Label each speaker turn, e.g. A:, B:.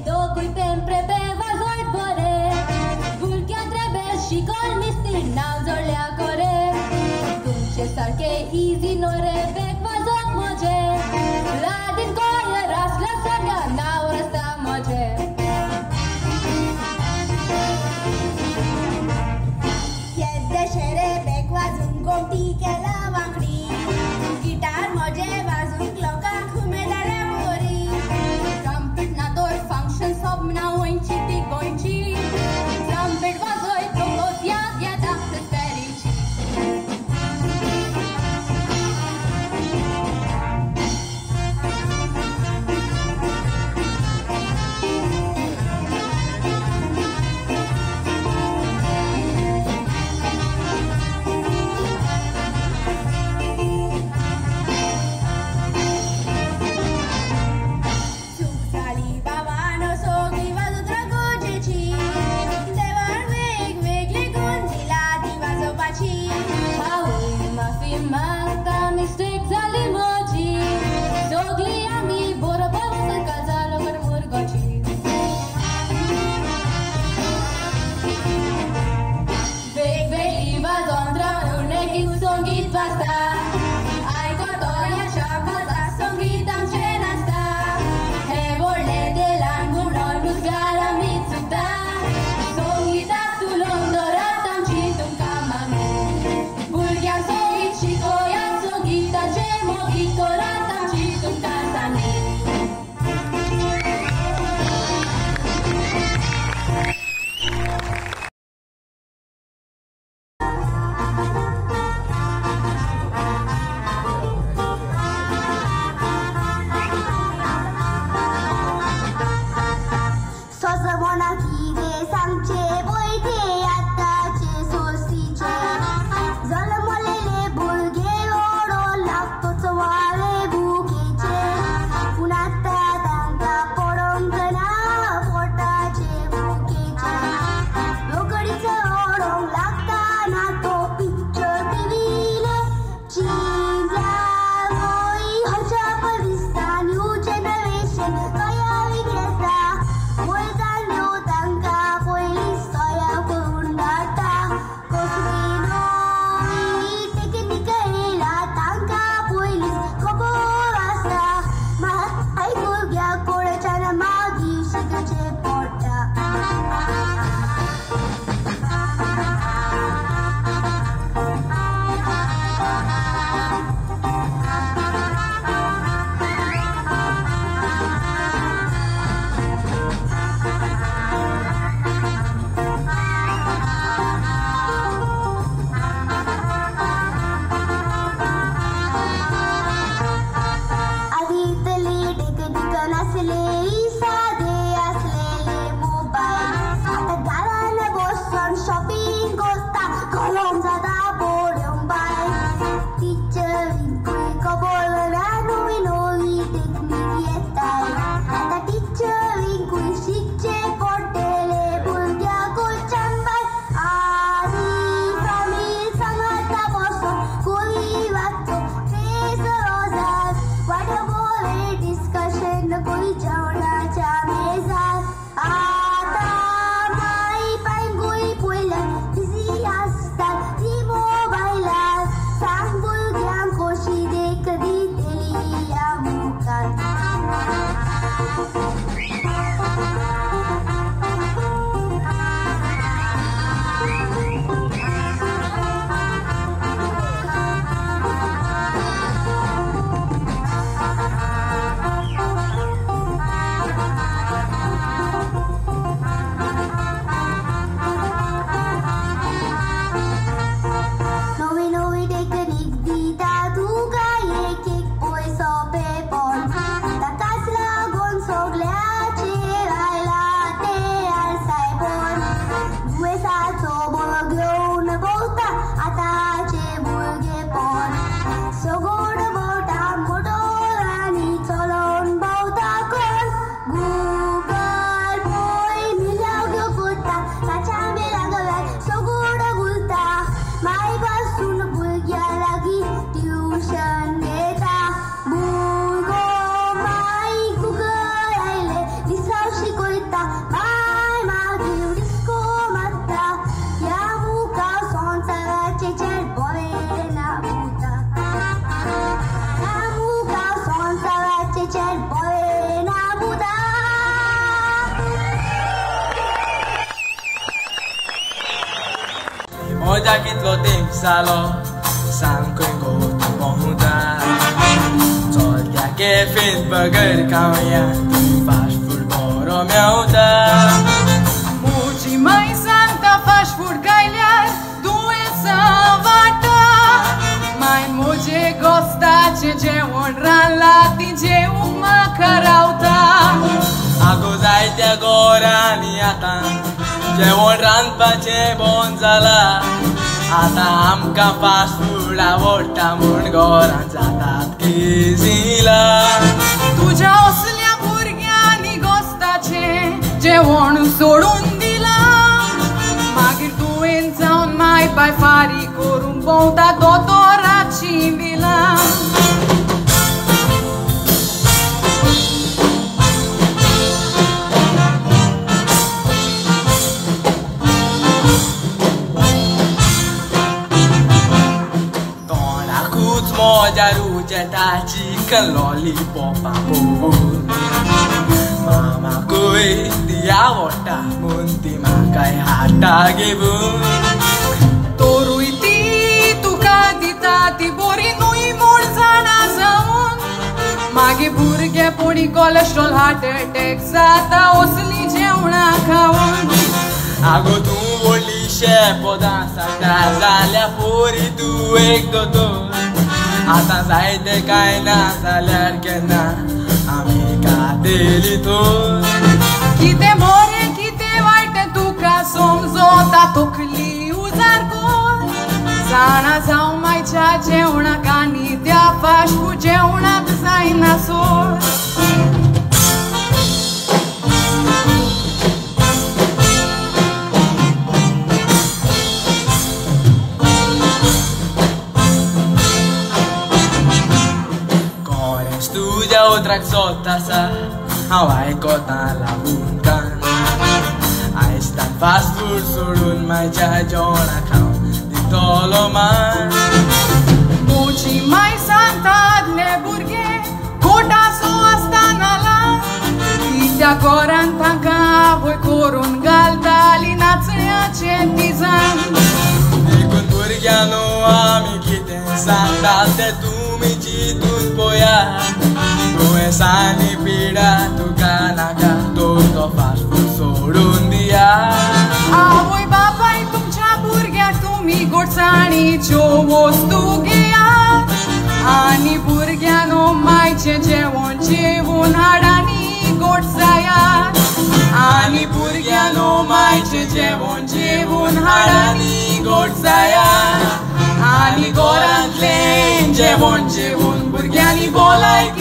A: Docui sempre pe vazoi pore Vulchia trebuie și colmisti N-au zorlea core Dunce sarche easy nore Bec vazot moge La din goie ras la saga N-au răsta moge Yedde shere bec vazun gomti ke la vankri Gitar moje vazun cloca khume dare mori Trumpet na dor function sob na oinchi ti goinchi Trumpet vazoi tokos ya da ferici my मागील डिस्को म्हणता या मुका सोंचाराचे चेड बरे ना बुता या मुका सोंचाराचे चेड बरे ना बुता
B: Moja kitlo tempo salo Sanko ingo tumonda Solja que fez burger kauya Fast food boro miauda
C: Muci mai santa fast food gailar Doença vata Mai moje gosta ce jeon ran lati je uma carauta
B: Ago zaite agora niata जेवण रांदपाचें बंद जालां आतां आमकां fast food आवडटा म्हूण घरांत जातात किजिलां
C: तुझ्या असल्या भुरग्यांनी गोस्ताचें जेवण सोडून दिलां मागीर तुवें जावन माय पाय फारी करून भोंवता दोतोराची बिलां
B: Moja rucheta chicken lollipop apun Mama koi dia vota munti makai hata gibun
C: Torui ti tuka ditati bori nui morzana zaun Mage burge poni cholesterol heart attack zata osli jeuna khaun
B: Ago tu volli shepoda sata zalia pori tu ek dotor आता जायते काय ना जाल्यार केन्ना आमी खातेली तर
C: कितें बरें कितें वायट तुका समजोता तकली उजार कर जाणा जावं मायच्या जेवणाक आनी त्या फास्ट फूड जेवणाक जायना सोड
B: Studia outra soltasa How I got la bunkan I stand fast food surun my jajona count Di toloman
C: Muci mai santad ne burghe Kota so astana la Itea corantanca voi corun galdali nația centizan
B: Dicun burghiano ami kiten sandate tu mi citut poia Due sani pida tu kanaka Toto fast food sorun dia
C: Avoi babai तुमच्या भुरग्याक तुमी गोडसाणीच्यो वस्तू घेयात आनी भुरग्यानो मायचें जेवण जेवून हाडांनी गोड जायात आनी भुरग्यानो मायचें जेवण जेवून हाडांनी गोड जायात आनी घरांतलें जेवण जेवून भुरग्यांनी भलायकी